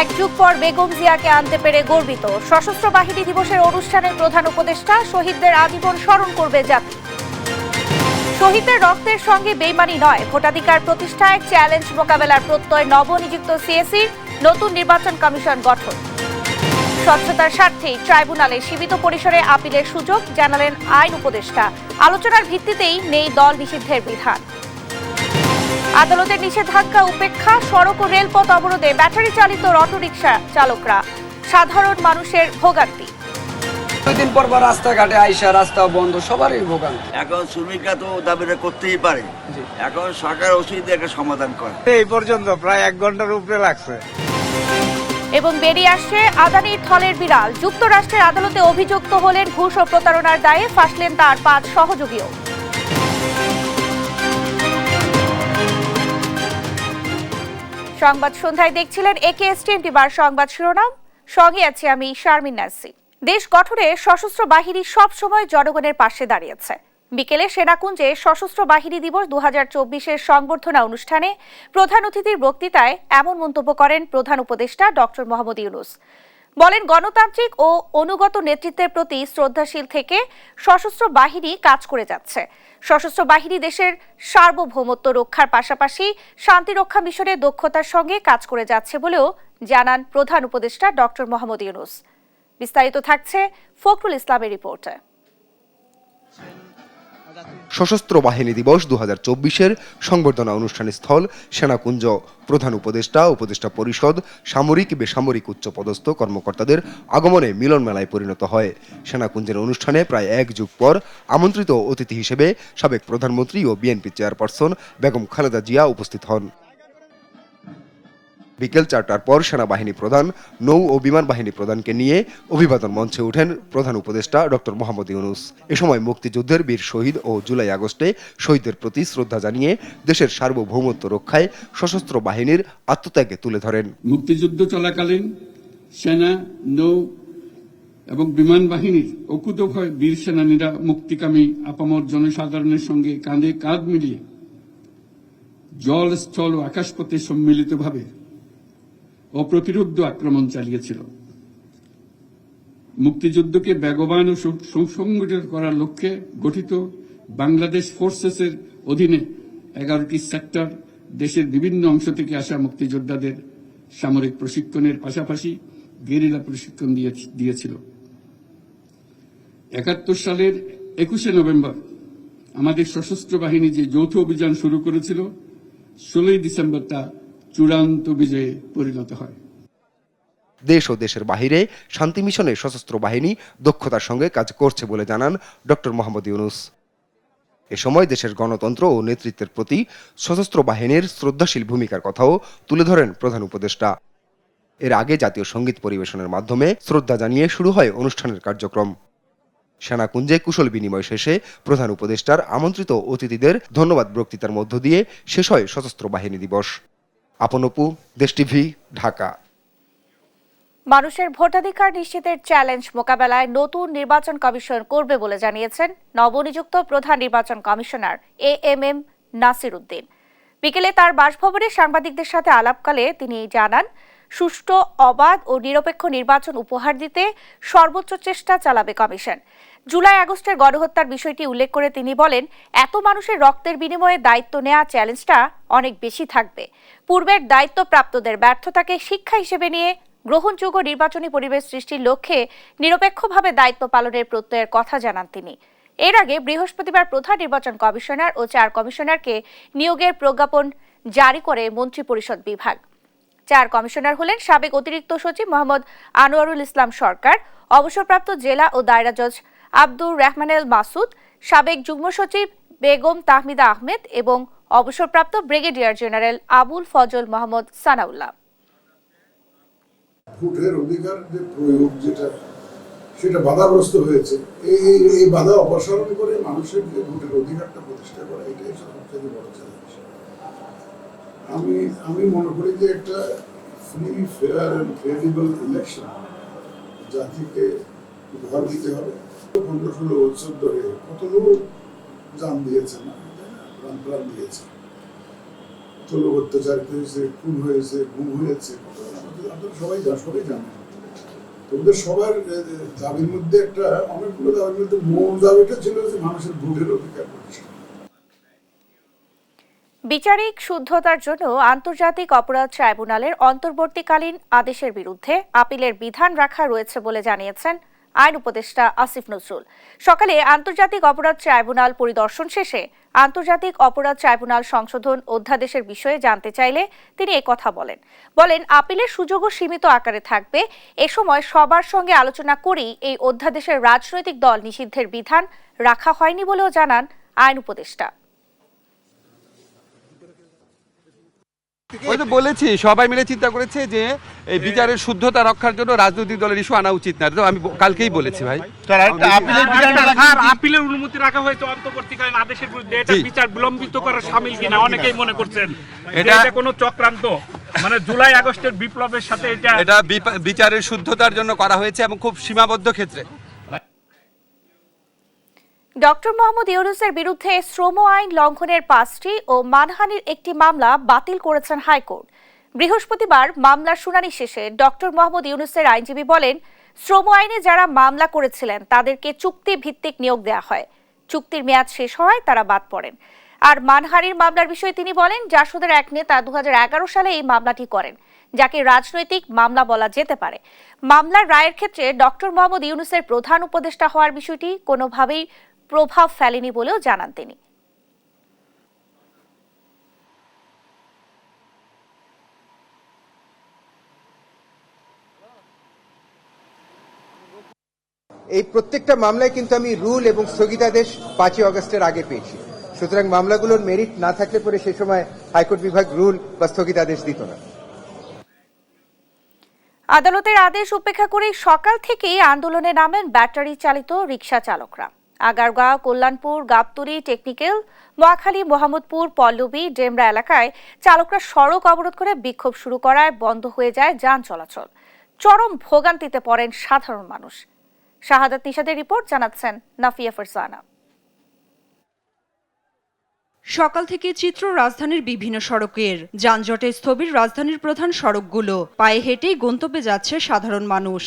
এক যুগ পর বেগম জিয়াকে আনতে পেরে গর্বিত। সশস্ত্র বাহিনী দিবসের অনুষ্ঠানের প্রধান উপদেষ্টা শহীদদের আজীবন স্মরণ করবে জাতি। শহীদদের রক্তের সঙ্গে বেইমানি নয়, ভোটাধিকার প্রতিষ্ঠায় চ্যালেঞ্জ মোকাবেলার প্রত্যয় নবনিযুক্ত সিএসির। নতুন নির্বাচন কমিশন গঠন। স্বচ্ছতার স্বার্থে ট্রাইব্যুনালে সীমিত পরিসরে আপিলের সুযোগ, জানালেন আইন উপদেষ্টা। আলোচনার ভিত্তিতেই নেই দল নিষিদ্ধের বিধান। আদালতের নিষেধাজ্ঞা উপেক্ষা, সড়ক ও রেলপথ অবরোধে ব্যাটারি চালিত অটোরিকশা চালকরা। সাধারণ মানুষের ভোগান্তি। দুদিন পর পর রাস্তাঘাটে আইসা রাস্তা বন্ধ, সবারই ভোগান্তি। এখন শ্রমিকরা তো দাবিটা করতেই পারে, এখন সরকার উচিত একটা সমাধান করে। এই পর্যন্ত প্রায় 1 ঘন্টার উপরে লাগছে। এবং বেরিয়ে আসছে আদানির থলের বিড়াল। যুক্তরাষ্ট্রের আদালতে অভিযুক্ত হলেন ঘুষ ও প্রতারণার দায়ে, ফাঁসলেন তার 5 সহযোগীও। সংবাদ সন্ধ্যায় দেখছিলেন AKSTN টিভির সংবাদ শিরোনাম, সঙ্গে আছি আমি শারমিন নাসি। দেশ গঠনে সশস্ত্র বাহিনী সব সময় জনগণের পাশে দাঁড়িয়েছে। বিকেলে সেনাকুঞ্জে সশস্ত্র বাহিনী দিবস 2024-এর সংবর্ধনা অনুষ্ঠানে প্রধান অতিথির বক্তৃতায় এমন মন্তব্য করেন প্রধান উপদেষ্টা ডক্টর মোহাম্মদ ইউনূস। বলেন, গণতান্ত্রিক ও অনুগত নেতৃত্বের প্রতি শ্রদ্ধাশীল থেকে সশস্ত্র বাহিনী কাজ করে যাচ্ছে। সশস্ত্র বাহিনী দেশের সার্বভৌমত্ব রক্ষার পাশাপাশি শান্তিরক্ষা মিশনে দক্ষতার সঙ্গে কাজ করে যাচ্ছে বলেও জানান প্রধান উপদেষ্টা ডক্টর মোহাম্মদ ইউনূস। বিস্তারিত থাকছে ফখরুল ইসলামের রিপোর্টে। সশস্ত্র বাহিনী দিবস 2024-এর সংবর্ধনা অনুষ্ঠান স্থল সেনাকুঞ্জ। প্রধান উপদেষ্টা, উপদেষ্টা পরিষদ, সামরিক বেসামরিক উচ্চপদস্থ কর্মকর্তাদের আগমনে মিলন মেলায় পরিণত হয়। সেনাকুঞ্জের অনুষ্ঠানে প্রায় 1 যুগ পর আমন্ত্রিত অতিথি হিসেবে সাবেক প্রধানমন্ত্রী ও বিএনপি চেয়ারপারসন বেগম খালেদা জিয়া উপস্থিত হন। বিকেল 4টার পর সেনাবাহিনী প্রধান, নৌ ও বিমান বাহিনী প্রধানকে নিয়ে অভিবাদন মঞ্চে ওঠেন প্রধান উপদেষ্টা ডক্টর মোহাম্মদ ইউনূস। এ সময় মুক্তিযুদ্ধের বীর শহীদ ও জুলাই আগস্টে শহীদদের প্রতি শ্রদ্ধা জানিয়ে দেশের সার্বভৌমত্ব রক্ষায় সশস্ত্র বাহিনীর আত্মত্যাগে তুলে ধরেন। মুক্তিযুদ্ধ চলাকালীন সেনা, নৌ এবং বিমান বাহিনীর অকুতোভয় বীর সেনানীরা মুক্তিকামী আপামর জনসাধারণের সঙ্গে কাঁধে কাঁধ মিলিয়ে জল, স্থল ও আকাশপথে সম্মিলিতভাবে অপ্রতিরোধ্য আক্রমণ চালিয়েছিল। মুক্তিযুদ্ধকে বেগবান ও সুসংগঠিত করার লক্ষ্যে গঠিত বাংলাদেশ ফোর্সেসের অধীনে 11টি সেক্টর দেশের বিভিন্ন অংশ থেকে আসা মুক্তিযোদ্ধাদের সামরিক প্রশিক্ষণের পাশাপাশি গেরিলা প্রশিক্ষণ দিয়েছিল। 71 সালের 21শে নভেম্বর আমাদের সশস্ত্র বাহিনী যে যৌথ অভিযান শুরু করেছিল, 16ই ডিসেম্বর তা চূড়ান্ত বিজয়ে পরিণত হয়। দেশ ও দেশের বাহিরে শান্তি মিশনে সশস্ত্র বাহিনী দক্ষতার সঙ্গে কাজ করছে বলে জানান ডক্টর মোহাম্মদ ইউনূস। এ সময় দেশের গণতন্ত্র ও নেতৃত্বের প্রতি সশস্ত্র বাহিনীর শ্রদ্ধাশীল ভূমিকার কথাও তুলে ধরেন প্রধান উপদেষ্টা। এর আগে জাতীয় সঙ্গীত পরিবেশনের মাধ্যমে শ্রদ্ধা জানিয়ে শুরু হয় অনুষ্ঠানের কার্যক্রম। সেনাকুঞ্জে কুশল বিনিময় শেষে প্রধান উপদেষ্টার আমন্ত্রিত অতিথিদের ধন্যবাদ বক্তৃতার মধ্য দিয়ে শেষ হয় সশস্ত্র বাহিনী দিবস। আপন অপু, দেশ টিভি, ঢাকা। মানুষের ভোটাধিকার নিশ্চিতের চ্যালেঞ্জ মোকাবেলায় নতুন নির্বাচন কমিশন করবে বলে জানিয়েছেন নবনিযুক্ত প্রধান নির্বাচন কমিশনার AMM নাসির উদ্দিন। বিকেলে তার বাসভবনে সাংবাদিকদের সাথে আলাপকালে তিনি জানান, সুষ্ঠু, অবাধ ও নিরপেক্ষ নির্বাচন উপহার দিতে সর্বোচ্চ চেষ্টা চালাবে কমিশন। জুলাই আগস্টের গণহত্যার বিষয়টি উল্লেখ করে তিনি বলেন, এত মানুষের রক্তের বিনিময়ে দায়িত্ব নেওয়া চ্যালেঞ্জটা অনেক বেশি থাকবে। পূর্বের দায়িত্বপ্রাপ্তদের ব্যর্থতাকে শিক্ষা হিসেবে নিয়ে গ্রহণযোগ্য নির্বাচনী পরিবেশ সৃষ্টির লক্ষ্যে নিরপেক্ষভাবে দায়িত্ব পালনের প্রত্যয়ের কথা জানান তিনি। এর আগে বৃহস্পতিবার প্রধান নির্বাচন কমিশনার ও 4 কমিশনারকে নিয়োগের প্রজ্ঞাপন জারি করে মন্ত্রিপরিষদ বিভাগ। 4 কমিশনার হলেন সাবেক অতিরিক্ত সচিব মোহাম্মদ আনোয়ারুল ইসলাম সরকার, অবসরপ্রাপ্ত জেলা ও দায়রা জজ আব্দুর রহমানেল মাসুদ, সাবেক যুগ্ম সচিব বেগম তাহমিদা আহমেদ এবং অবসরপ্রাপ্ত ব্রিগেডিয়ার জেনারেল আবুল ফজল মোহাম্মদ সানাউল্লাহ। ভোটের অধিকার যে প্রয়োগ সেটা বাধাগ্রস্ত হয়েছে, এই বাধা অপসারণ করে মানুষের যে ভোটের অধিকারটা প্রতিষ্ঠা করা, এটাই সবচেয়ে বড় চ্যালেঞ্জ। আমি মনে করি যে একটা free, fair and credible election জাতিকে উপহার দিতে হবে। 15-16 বছর ধরে কত লোক জান দিয়েছে, না প্রাণ দিয়েছে। তো লোক অত্যাচারিত হয়েছে, খুন হয়েছে, গুম হয়েছে, আপনারা সবাই জানেন। তো ওদের সবার দাবির মধ্যে একটা, অনেকগুলো দাবির মধ্যে মূল দাবিটা ছিল যে মানুষের ভোটের অধিকার প্রতিষ্ঠা। বিচারিক শুদ্ধতার জন্য আন্তর্জাতিক অপরাধ ট্রাইব্যুনালের অন্তর্বর্তীকালীন আদেশের বিরুদ্ধে আপিলের বিধান রাখা রয়েছে বলে জানিয়েছেন আইন উপদেষ্টা আসিফ নজরুল। সকালে আন্তর্জাতিক অপরাধ ট্রাইব্যুনাল পরিদর্শন শেষে আন্তর্জাতিক অপরাধ ট্রাইব্যুনাল সংশোধন অধ্যাদেশের বিষয়ে জানতে চাইলে তিনি একথা বলেন আপিলের সুযোগও সীমিত আকারে থাকবে। এ সময় সবার সঙ্গে আলোচনা করেই এই অধ্যাদেশের রাজনৈতিক দল নিষিদ্ধের বিধান রাখা হয়নি বলেও জানান আইন উপদেষ্টা। ওই তো বলেছি, সবাই মিলে চিন্তা করেছে যে এই বিচারের শুদ্ধতা রক্ষার জন্য রাজনৈতিক দলের ইস্যু আনা উচিত না। তো আমি কালকেই বলেছি ভাই, আপিলের অনুমতি রাখা হয়েছে অন্তর্বর্তীকালীন আদেশের বিরুদ্ধে। এটা বিচার বিলম্বিত করা শামিল কিনা অনেকেই মনে করছেন এটা কোনো চক্রান্ত, মানে জুলাই আগস্টের বিপ্লবের সাথে এটা বিচারের শুদ্ধতার জন্য করা হয়েছে এবং খুব সীমাবদ্ধ ক্ষেত্রে। ডক্টর মোহাম্মদ ইউনূসের বিরুদ্ধে শ্রম আইন লঙ্ঘনের 5টি ও মানহানির একটি মামলা বাতিল করেছেন হাইকোর্ট। বৃহস্পতিবার মামলার শুনানি শেষে ডক্টর মোহাম্মদ ইউনূসের আইনজীবী বলেন, শ্রম আইনে যারা মামলা করেছিলেন তাদেরকে চুক্তি ভিত্তিক নিয়োগ দেওয়া হয়। চুক্তির মেয়াদ শেষ হওয়ায় তারা বাদ পড়েন। আর মানহানির মামলার বিষয়ে তিনি বলেন, জাসদের এক নেতা 2011 সালে এই মামলাটি করেন, যাকে রাজনৈতিক মামলা বলা যেতে পারে। মামলার রায়ের ক্ষেত্রে ডক্টর মোহাম্মদ ইউনূসের প্রধান উপদেষ্টা হওয়ার বিষয়টি কোনোভাবেই প্রভাব ফেলেনি বলেও জানান তিনি। এই প্রত্যেকটা মামলায় কিন্তু আমি রুল এবং স্থগিতাদেশ 5ই আগস্টের আগে পেয়েছি। সুতরাং মামলাগুলোর মেরিট না থাকলে পরে সে সময় হাইকোর্ট বিভাগ রুল বা স্থগিতাদেশ দিত না। আদালতের আদেশ উপেক্ষা করে সকাল থেকেই আন্দোলনে নামেন ব্যাটারি চালিত রিকশা চালকরা। আগারগাঁও, কল্যাণপুর, গাবতলী, টেকনিক্যাল, মহাখালী, মোহাম্মদপুর, পল্লবী, ডেমরা এলাকায় চালকরা সড়ক অবরোধ করে বিক্ষোভ শুরু করায় বন্ধ হয়ে যায় যান চলাচল। চরম ভোগান্তিতে পড়েন সাধারণ মানুষ। শাহাদাত নিশাদের রিপোর্ট, জানাচ্ছেন নাফিয়া ফারজানা। সকাল থেকে চিত্র রাজধানীর বিভিন্ন সড়কের। যানজটে স্থবির রাজধানীর প্রধান সড়কগুলো। পায়ে হেঁটেই গন্তব্যে যাচ্ছে সাধারণ মানুষ।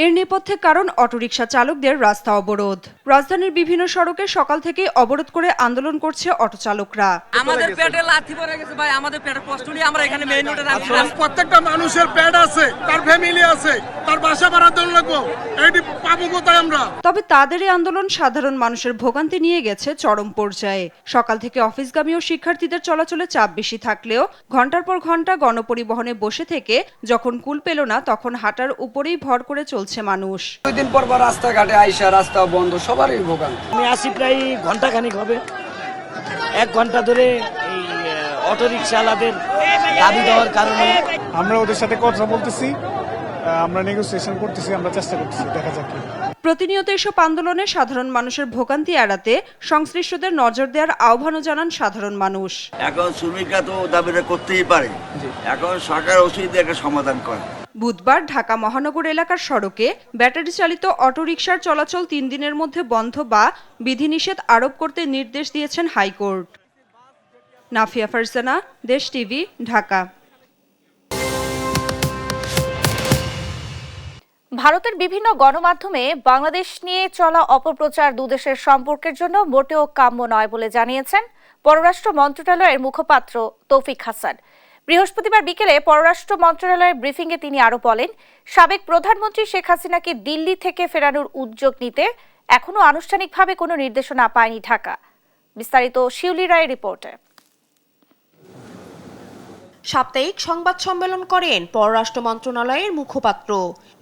এর নেপথ্যে কারণ অটোরিকশা চালকদের রাস্তা অবরোধ। রাজধানীর বিভিন্ন সড়কে সকাল থেকে অবরোধ করে আন্দোলন করছে অটো চালকরা। আমাদের পেটে লাথি পড়ে গেছে ভাই, আমাদের পেটে কষ্ট নিয়ে আমরা এখানে মেইন রোডে নামি। প্রত্যেকটা মানুষের পেট আছে, তার ফ্যামিলি আছে, তার বাসা ভাড়া দেওয়া লাগবে, এইটি পাবো কোথায় আমরা? তবে তাদের এই আন্দোলন সাধারণ মানুষের ভোগান্তি নিয়ে গেছে চরম পর্যায়ে। সকাল থেকে অফিসগামী ও শিক্ষার্থীদের চলাচলে চাপ বেশি থাকলেও ঘন্টার পর ঘন্টা গণপরিবহনে বসে থেকে যখন কুল পেল না, তখন হাঁটার উপরেই ভর করে চলছে মানুষ। 2 দিন পর রাস্তাঘাটে আইসা রাস্তা বন্ধ, সবারই ভোগান্তি। আমি আসি প্রায় ঘন্টাখানিক হবে, 1 ঘন্টা ধরে এই অটো রিকশাওয়ালাদের দাবি দেওয়ার কারণে আমরা ওদের সাথে কথা বলতেছি, আমরা নেগোসিয়েশন করতেছি, আমরা চেষ্টা করতেছি, দেখা যাক। প্রতিনিয়ত এসব আন্দোলনে সাধারণ মানুষের ভোগান্তি এড়াতে সংশ্লিষ্টদের নজর দেওয়ার আহ্বানও জানান সাধারণ মানুষ। এখন শ্রমিকরা তো দাবিটা করতেই পারে, এখন সরকার উচিত একটা সমাধান করে। বুধবার ঢাকা মহানগর এলাকার সড়কে ব্যাটারি চালিত অটোরিকশার চলাচল 3 দিনের মধ্যে বন্ধ বা বিধিনিষেধ আরোপ করতে নির্দেশ দিয়েছেন হাইকোর্ট। নাফিয়া ফারজানা, দেশ টিভি, ঢাকা। ভারতের বিভিন্ন গণমাধ্যমে বাংলাদেশ নিয়ে চলা অপপ্রচার দুদেশের সম্পর্কের জন্য মোটেও কাম্য নয় বলে জানিয়েছেন পররাষ্ট্র মন্ত্রণালয়ের মুখপাত্র তৌফিক হাসান। বৃহস্পতিবার বিকেলে পররাষ্ট্র মন্ত্রণালয়ের ব্রিফিংয়ে তিনি আরও বলেন, সাবেক প্রধানমন্ত্রী শেখ হাসিনাকে দিল্লি থেকে ফেরানোর উদ্যোগ নিতে এখনো আনুষ্ঠানিকভাবে কোনো নির্দেশনা পায়নি ঢাকা। বিস্তারিত শিউলি রায়ের রিপোর্টে। সাপ্তাহিক সংবাদ সম্মেলন করেন পররাষ্ট্র মন্ত্রণালয়ের মুখপাত্র।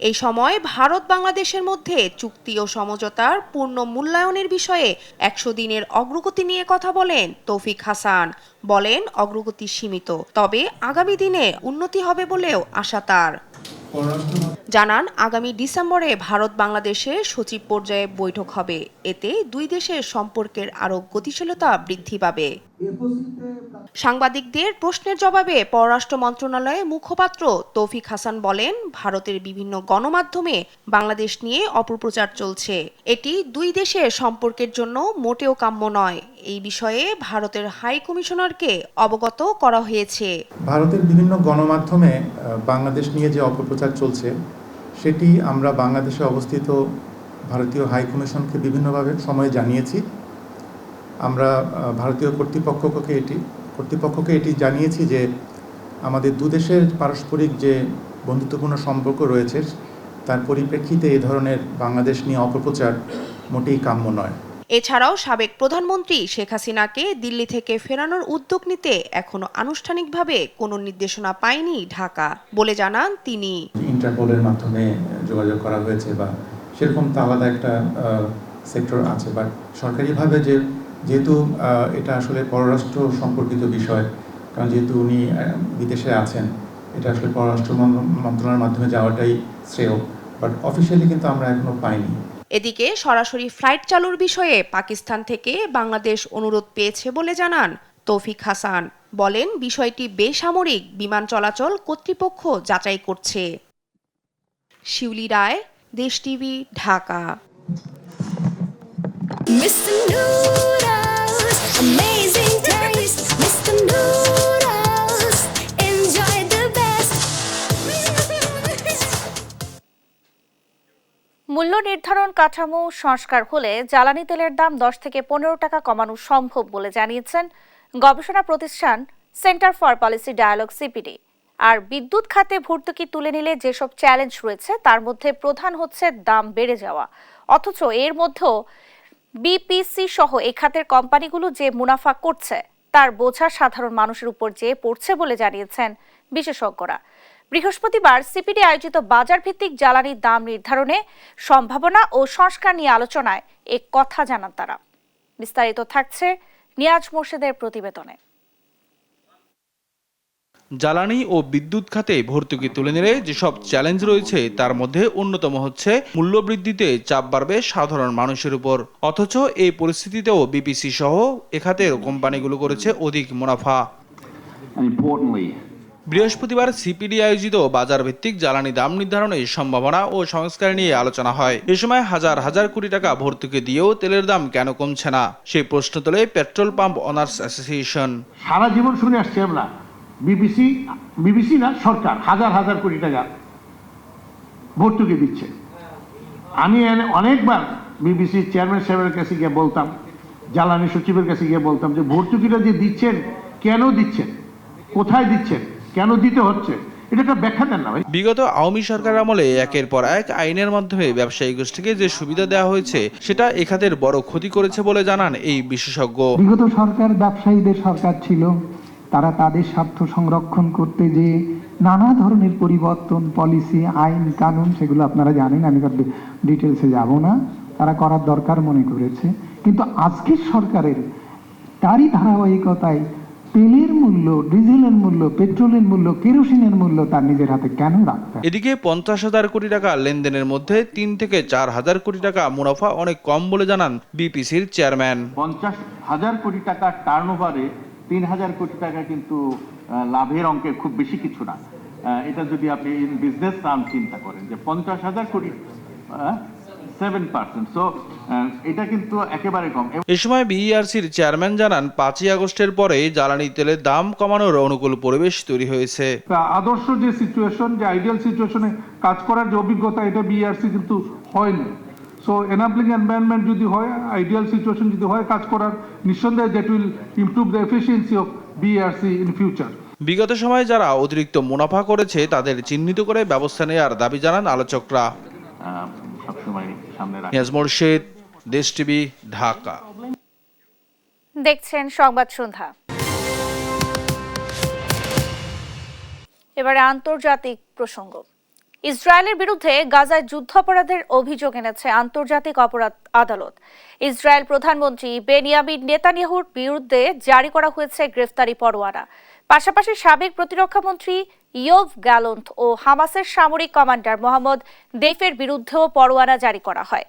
এই সময় ভারত বাংলাদেশের মধ্যে চুক্তি ও সমঝোতার পূর্ণ মূল্যায়নের বিষয়ে 100 দিনের অগ্রগতি নিয়ে কথা বলেন তৌফিক হাসান। বলেন, অগ্রগতি সীমিত, তবে আগামী দিনে উন্নতি হবে বলেও আশা তার। জানান, আগামী ডিসেম্বরে ভারত বাংলাদেশে সচিব পর্যায়ে বৈঠক হবে। এতে 2 দেশের সম্পর্কের আরও গতিশীলতা বৃদ্ধি পাবে। সাংবাদিকদের প্রশ্নের জবাবে পররাষ্ট্র মন্ত্রণালয়ের মুখপাত্র তৌফিক হাসান বলেন, ভারতের বিভিন্ন গণমাধ্যমে বাংলাদেশ নিয়ে অপপ্রচার চলছে। এটি দুই দেশের সম্পর্কের জন্য মোটেও কাম্য নয়। এই বিষয়ে ভারতের হাই কমিশনারকে অবগত করা হয়েছে। ভারতের বিভিন্ন গণমাধ্যমে বাংলাদেশ নিয়ে যে অপপ্রচার চলছে সেটি আমরা বাংলাদেশে অবস্থিত ভারতীয় হাই কমিশনকে বিভিন্নভাবে সময়ে জানিয়েছি। আমরা ভারতীয় কর্তৃপক্ষকে এটি জানিয়েছি যে আমাদের দুদেশের পারস্পরিক যে বন্ধুত্বপূর্ণ সম্পর্ক রয়েছে তার পরিপ্রেক্ষিতে এই ধরনের বাংলাদেশ নিয়ে অপপ্রচার মোটেই কাম্য নয়। এছাড়াও সাবেক প্রধানমন্ত্রী শেখ হাসিনাকে দিল্লি থেকে ফেরানোর উদ্যোগ নিতে এখনো আনুষ্ঠানিকভাবে কোনো নির্দেশনা পায়নি ঢাকা বলে জানান তিনি। ইন্টারপোলের মাধ্যমে যোগাযোগ করা হয়েছে বা সেরকম তো আলাদা একটা সেক্টর আছে, বাট সরকারিভাবে যেহেতু এটা আসলে পররাষ্ট্র সম্পর্কিত বিষয়, কারণ যেহেতু উনি বিদেশে আছেন, এটা আসলে পররাষ্ট্র মন্ত্রণালয়ের মাধ্যমে যাওয়াটাই শ্রেয়, বাট অফিসিয়ালি কিন্তু আমরা এখনো পাইনি। এদিকে সরাসরি ফ্লাইট চালুর বিষয়ে পাকিস্তান থেকে বাংলাদেশ অনুরোধ পেয়েছে বলে জানান তৌফিক হাসান। বলেন, বিষয়টি বেসামরিক বিমান চলাচল কর্তৃপক্ষ যাচাই করছে। শিউলি রায়, দেশ টিভি, ঢাকা। মূল্য নির্ধারণ কাঠামো সংস্কার হলে জ্বালানি তেলের দাম 10 থেকে 15 টাকা কমানো সম্ভব বলে জানিয়েছেন গবেষণা প্রতিষ্ঠান Centre for Policy Dialogue CPD. আর বিদ্যুৎ খাতে ভর্তুকি তুলে নিলে যেসব চ্যালেঞ্জ রয়েছে তার মধ্যে প্রধান হচ্ছে দাম বেড়ে যাওয়া। অথচ এর মধ্যেও বিপিসি সহ এই খাতের কোম্পানিগুলো যে মুনাফা করছে তার বোঝা সাধারণ মানুষের উপর যে পড়ছে বলে জানিয়েছেন বিশেষজ্ঞরা। বৃহস্পতিবার সিপিডি আয়োজিত বাজার ভিত্তিক জ্বালানির দাম নির্ধারণে সম্ভাবনা ও সংস্কার নিয়ে আলোচনায় এ কথা জানান তারা। বিস্তারিত থাকছে নিয়াজ মোর্শেদের প্রতিবেদনে। জ্বালানি ও বিদ্যুৎ খাতে ভর্তুকি তুলে নিলে যেসব চ্যালেঞ্জ রয়েছে তার মধ্যে অন্যতম হচ্ছে মূল্যবৃদ্ধিতে চাপ বাড়বে সাধারণ মানুষের উপর। অথচ এই পরিস্থিতিতেও বিপিসি সহ এ খাতের কোম্পানিগুলো করেছে অধিক মুনাফা। বৃহস্পতিবার সিপিডি আয়োজিত বাজার ভিত্তিক জ্বালানি দাম নির্ধারণের সম্ভাবনা ও সংস্কার নিয়ে আলোচনা হয়। এ সময় হাজার হাজার কোটি টাকা ভর্তুকি দিয়েও তেলের দাম কেন কমছে না সেই প্রশ্ন তোলে পেট্রোল পাম্প অনার্স অ্যাসোসিয়েশন। সারা জীবন শুনে আসছি আমরা বিবিসি না সরকার হাজার হাজার কোটি টাকা ভর্তুকি দিচ্ছে। আমি অনেকবার বিবিসি চেয়ারম্যান সাহেবের কাছে গিয়ে বলতাম, জ্বালানি সচিবের কাছে গিয়ে বলতাম যে ভর্তুকিটা যে দিচ্ছেন কেন দিচ্ছেন, কোথায় দিচ্ছেন, কেন দিতে হচ্ছে, এটা একটা ব্যাখ্যা দেন না ভাই। বিগত আওয়ামী সরকার আমলে একের পর এক আইনের মাধ্যমে ব্যবসায়ী গোষ্ঠীকে যে সুবিধা দেওয়া হয়েছে সেটা এ খাতের বড় ক্ষতি করেছে বলে জানান এই বিশেষজ্ঞ। বিগত সরকার ব্যবসায়ীদের সরকার ছিল, তারা তাদের স্বার্থ সংরক্ষণ করতে যে নানা ধরনের পরিবর্তন, পলিসি, আইন, কানুন, সেগুলো আপনারা জানেন, আমি ডিটেলসে যাব না, তারা করার দরকার মনে করেছে। কিন্তু আজকের সরকারের তারই ধারাবাহিকতায় তেলের মূল্য, ডিজেলের মূল্য, পেট্রোলের মূল্য, কেরোসিনের মূল্য তার নিজের হাতে কেন রাখতে? এদিকে 50,000 কোটি টাকা লেনদেনের মধ্যে 3 থেকে 4,000 কোটি টাকা মুনাফা অনেক কম বলে জানান বিপিসির চেয়ারম্যান। 50,000 কোটি টাকা টার্নওভারে 3,000 কোটি টাকা কিন্তু লাভের অঙ্কে খুব বেশি কিছু না। এটা যদি আপনি বিজনেস টার্ম চিন্তা করেন যে 50,000 কোটি 7%, সো এটা কিন্তু একেবারে কম। এই সময় বিইআরসির চেয়ারম্যান জানান 5ই আগস্টের পরে জ্বালানি তেলের দাম কমানোর অনুকূল পরিবেশ তৈরি হয়েছে। আদর্শ যে সিচুয়েশন, যে আইডিয়াল সিচুয়েশনে কাজ করার যে অভিজ্ঞতা, এটা বিইআরসি কিন্তু হয়নি। সো এনাবলিং এনভায়রনমেন্ট যদি হয়, আইডিয়াল সিচুয়েশন যদি হয় কাজ করার, নিঃসন্দেহে that will improve the efficiency of BERC in future. বিগত সময়ে যারা অতিরিক্ত মুনাফা করেছে তাদের চিহ্নিত করে ব্যবস্থা নেওয়ার দাবি জানান আলোচকরা। নিয়াজ মোর্শেদ, দেশ টিভি, ঢাকা। দেখছেন সংবাদ সন্ধ্যা। এবারে আন্তর্জাতিক প্রসঙ্গ। ইসরায়েলের বিরুদ্ধে গাজায় যুদ্ধাপরাধের অভিযোগ এনেছে আন্তর্জাতিক অপরাধ আদালত। ইসরায়েল প্রধানমন্ত্রী বেনিয়ামিন নেতানিয়াহুর বিরুদ্ধে জারি করা হয়েছে গ্রেফতারি পরোয়ানা। পাশাপাশি সাবেক প্রতিরক্ষামন্ত্রী ইয়োভ গ্যালন্ট ও হামাসের সামরিক কমান্ডার মোহাম্মদ দেফের বিরুদ্ধেও পরোয়ানা জারি করা হয়।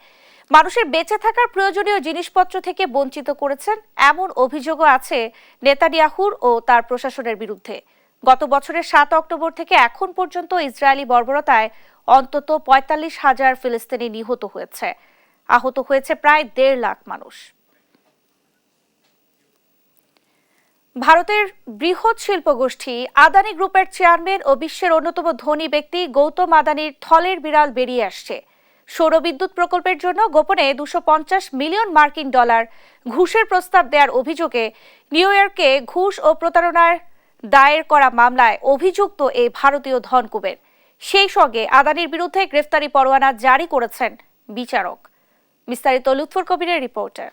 মানুষের বেঁচে থাকার প্রয়োজনীয় জিনিসপত্র থেকে বঞ্চিত করেছেন এমন অভিযোগও আছে নেতানিয়াহুর ও তার প্রশাসনের বিরুদ্ধে। গত বছরের 7 অক্টোবর থেকে এখন পর্যন্ত ইসরায়েলি বর্বরতায় অন্তত ৪৫,০০০ ফিলিস্তিনি নিহত হয়েছে, আহত হয়েছে প্রায় ১.৫ লাখ মানুষ। ভারতের বৃহৎ শিল্পগোষ্ঠী আদানি গ্রুপের চেয়ারম্যান ও বিশ্বের অন্যতম ধনী ব্যক্তি গৌতম আদানির থলের বিড়াল বেরিয়ে আসছে। সৌরবিদ্যুৎ প্রকল্পের জন্য গোপনে $250 মিলিয়ন ঘুষের প্রস্তাব দেওয়ার অভিযোগে নিউ ইয়র্কে ঘুষ ও প্রতারণার দায়ের করা মামলায় অভিযুক্ত এই ভারতীয় ধনকুবের। সেই সঙ্গে আদানির বিরুদ্ধে গ্রেফতারি পরোয়ানা জারি করেছেন বিচারক। বিস্তারিত লুৎফর কবিরের রিপোর্টে।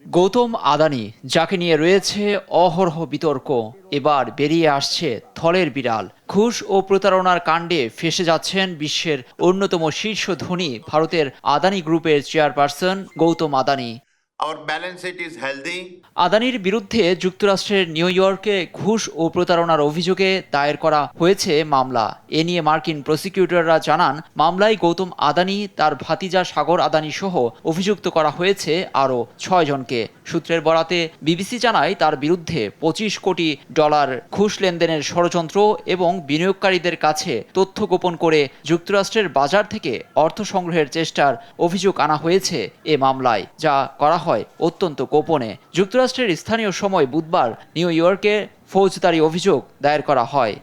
গৌতম আদানি, যাকে নিয়ে রয়েছে অহরহ বিতর্ক, এবার বেরিয়ে আসছে থলের বিড়াল। ঘুষ ও প্রতারণার কাণ্ডে ফেঁসে যাচ্ছেন বিশ্বের অন্যতম শীর্ষ ধনী ভারতের আদানি গ্রুপের চেয়ারপারসন গৌতম আদানি। আদানির বিরুদ্ধে যুক্তরাষ্ট্রের নিউ ইয়র্কে ঘুষ ও প্রতারণার অভিযোগে দায়ের করা হয়েছে মামলা। এ নিয়ে মার্কিন প্রসিকিউটররা জানান, মামলায় গৌতম আদানি, তার ভাতিজা সাগর আদানি সহ অভিযুক্ত করা হয়েছে আরও 6 জনকে। সূত্রের বরাতে বিবিসি জানায়, তার বিরুদ্ধে $25 কোটি ঘুষ লেনদেনের ষড়যন্ত্র এবং বিনিয়োগকারীদের কাছে তথ্য গোপন করে যুক্তরাষ্ট্রের বাজার থেকে অর্থ সংগ্রহের চেষ্টার অভিযোগ আনা হয়েছে এ মামলায়, যা করা হয় অত্যন্ত গোপনে। যুক্তরাষ্ট্রের স্থানীয় সময় বুধবার নিউ ইয়র্কে ফৌজদারি অভিযোগ দায়ের করা হয়।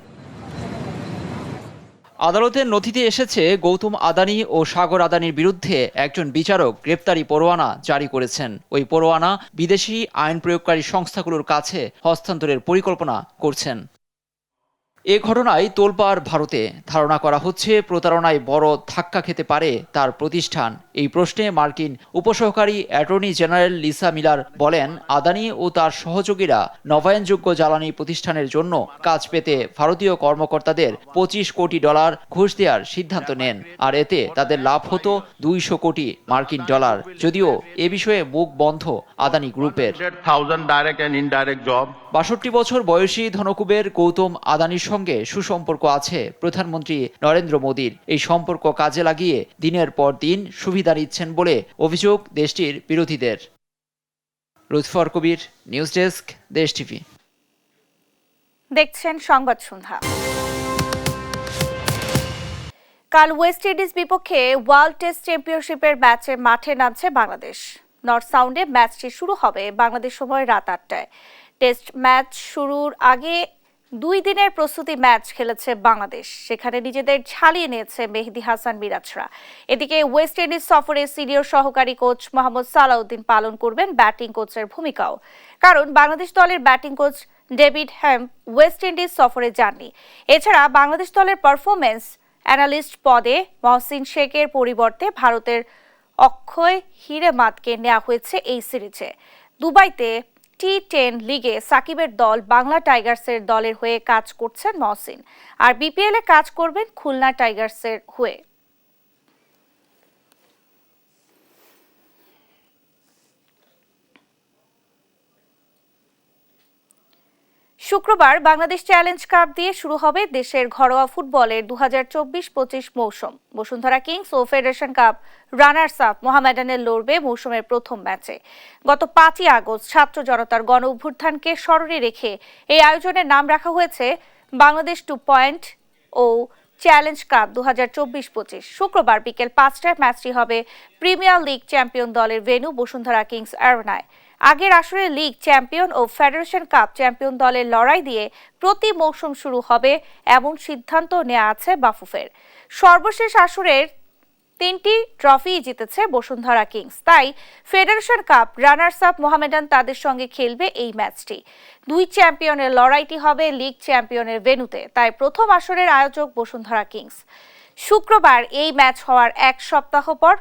আদালতের নথিতে এসেছে, গৌতম আদানি ও সাগর আদানির বিরুদ্ধে একজন বিচারক গ্রেপ্তারি পরোয়ানা জারি করেছেন। ওই পরোয়ানা বিদেশি আইন প্রয়োগকারী সংস্থাগুলোর কাছে হস্তান্তরের পরিকল্পনা করছেন। এ ঘটনায় তোলপাড় ভারতে। ধারণা করা হচ্ছে, প্রতারণায় বড় ধাক্কা খেতে পারে তার প্রতিষ্ঠান। এই প্রশ্নে মার্কিন উপসহকারী অ্যাটর্নি জেনারেল লিসা মিলার বলেন, আদানি ও তার সহযোগীরা নবায়নযোগ্য জ্বালানি প্রতিষ্ঠানের জন্য কাজ পেতে ভারতীয় কর্মকর্তাদের $25 কোটি ঘুষ দেওয়ার সিদ্ধান্ত নেন, আর এতে তাদের লাভ হতো $200 কোটি। যদিও এ বিষয়ে মুখ বন্ধ আদানি গ্রুপের। 62 বছর বয়সী ধনকুবের গৌতম আদানির সঙ্গে সুসম্পর্ক আছে প্রধানমন্ত্রী নরেন্দ্র মোদীর। এই সম্পর্ক কাজে লাগিয়ে দিনের পর দিন সুবিধা নিচ্ছেন বলে অভিযোগ দেশটির বিরোধীদের। লুৎফর কবির, নিউজ ডেস্ক, দেশ টিভি। দেখছেন সংবাদ সন্ধ্যা। কাল ওয়েস্ট ইন্ডিজ বিপক্ষে ওয়ার্ল্ড টেস্ট চ্যাম্পিয়নশিপের ম্যাচে মাঠে নামছে বাংলাদেশ। নর্থ সাউন্ডে ম্যাচটি শুরু হবে বাংলাদেশ সময় রাত 8টায়। টেস্ট ম্যাচ শুরুর আগে 2 দিনের প্রস্তুতি ম্যাচ খেলেছে বাংলাদেশ। সেখানে নিজেদের ঝালিয়ে নিয়েছে মেহেদী হাসান মিরাজরা। এদিকে ওয়েস্ট ইন্ডিজ সফরে সিনিয়র সহকারী কোচ মোহাম্মদ সালাউদ্দিন পালন করবেন ব্যাটিং কোচের ভূমিকাও, কারণ বাংলাদেশ দলের batting coach David hemp West Indies সফরে যাননি। এছাড়া বাংলাদেশ দলের পারফরমেন্স অ্যানালিস্ট পদে মহসিন শেখের পরিবর্তে ভারতের অক্ষয় হিরেমাতকে নেওয়া হয়েছে এই সিরিজে। দুবাইতে T10 লিগে সাকিবের দল বাংলা টাইগার্সের দলের হয়ে কাজ করছেন মহসিন, আর বিপিএল এ কাজ করবেন খুলনা টাইগার্সের হয়ে। শুক্রবার বাংলাদেশ চ্যালেঞ্জ কাপ দিয়ে শুরু হবে দেশের ঘরোয়া ফুটবলের 2024-25 মৌসুম। বসুন্ধরা কিংস ও ফেডারেশন কাপ রানার্স আপ মোহামেডানের লড়বে মৌসুমের প্রথম ম্যাচে। গত 5ই আগস্ট ছাত্র জনতার গণ অভ্যুত্থানকে স্মরণে রেখে এই আয়োজনের নাম রাখা হয়েছে বাংলাদেশ 2 পয়েন্ট ও চ্যালেঞ্জ কাপ 2024-25। শুক্রবার বিকেল 5টায় ম্যাচটি হবে প্রিমিয়ার লিগ চ্যাম্পিয়ন দলের ভেন্যু বসুন্ধরা কিংস অ্যারেনায়। আগের আসরে লিগ চ্যাম্পিয়ন ও ফেডারেশন কাপ চ্যাম্পিয়ন দলের লড়াই দিয়ে প্রতি মৌসুম শুরু হবে এমন সিদ্ধান্ত নেওয়া আছে বাফুফের। সর্বশেষ আসরের 3টি ট্রফি জিতেছে বসুন্ধরা কিংস, তাই federation cup runners up Mohammedan তাদের সঙ্গে খেলবে এই ম্যাচটি। 2 চ্যাম্পিয়নের লড়াইটি হবে লিগ চ্যাম্পিয়নের ভেন্যুতে, তাই প্রথম আসরের আয়োজক বসুন্ধরা কিংস। শুক্রবার এই ম্যাচ হওয়ার 1 সপ্তাহ পর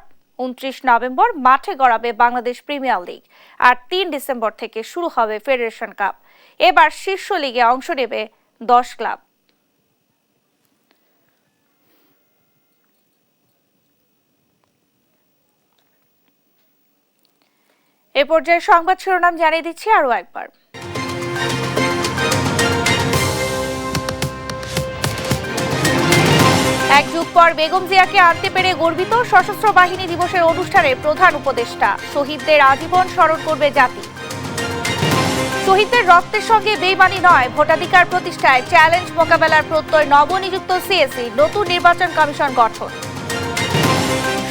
29 নভেম্বর মাঠে গড়াবে বাংলাদেশ প্রিমিয়ার লিগ, আর 3 ডিসেম্বর থেকে শুরু হবে ফেডারেশন কাপ। এবার শীর্ষ লিগে অংশ নেবে 10 ক্লাব। এ পর্যায়ে সংবাদ শিরোনাম জানিয়ে দিচ্ছি আরো একবার। এক যুগ পর বেগম জিয়াকে আনতে পেরে গর্বিত, সশস্ত্র বাহিনী দিবসের অনুষ্ঠানে প্রধান উপদেষ্টা। শহীদদের আজীবন স্মরণ করবে জাতি। শহীদদের রক্তের সঙ্গে বেইমানি নয়, ভোটাধিকার প্রতিষ্ঠায় চ্যালেঞ্জ মোকাবেলার প্রত্যয় নবনিযুক্ত সিএসি। নতুন নির্বাচন কমিশন গঠন।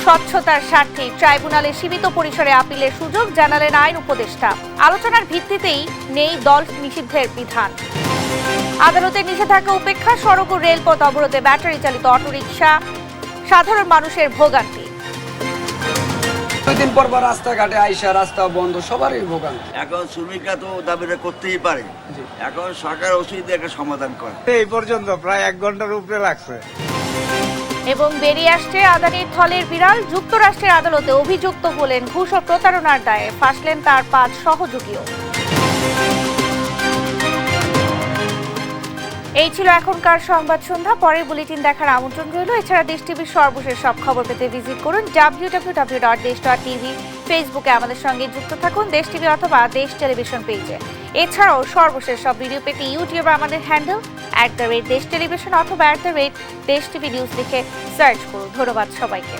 স্বচ্ছতার স্বার্থে ট্রাইব্যুনালে সীমিত পরিসরে আপিলের সুযোগ, জানালেন আইন উপদেষ্টা। আলোচনার ভিত্তিতেই নেই দল নিষিদ্ধের বিধান। আদালতের নিষেধাজ্ঞা উপেক্ষা, সড়ক ও রেলপথ অবরোধে ব্যাটারি চালিত অটোরিকশা, সাধারণ মানুষের ভোগান্তি। 2 দিন পর পর রাস্তাঘাটে আইসা রাস্তা বন্ধ, সবারই ভোগান্তি। এখন শ্রমিকরা তো দাবিটা করতেই পারে, এখন সরকার উচিত একটা সমাধান করে। এই পর্যন্ত প্রায় 1 ঘন্টার উপরে লাগছে। এবং বেরিয়ে আসছে আদানির থলের বিড়াল। যুক্তরাষ্ট্রের আদালতে অভিযুক্ত হলেন ঘুষ ও প্রতারণার দায়ে, ফাঁসলেন তার 5 সহযোগীও। এই ছিল এখনকার সংবাদ সন্ধ্যা। পরের বুলেটিন দেখার আমন্ত্রণ রইল। এছাড়া দেশ টিভির সর্বশেষ সব খবর পেতে ভিজিট করুন www.desh.tv। ফেসবুকে আমাদের সঙ্গে যুক্ত থাকুন দেশ টিভি অথবা দেশ টেলিভিশন পেজে। এছাড়াও সর্বশেষ সব ভিডিও পেতে ইউটিউবে আমাদের হ্যান্ডেল @দেশ টেলিভিশন অথবা @দেশ টিভি নিউজ লিখে সার্চ করুন। ধন্যবাদ সবাইকে।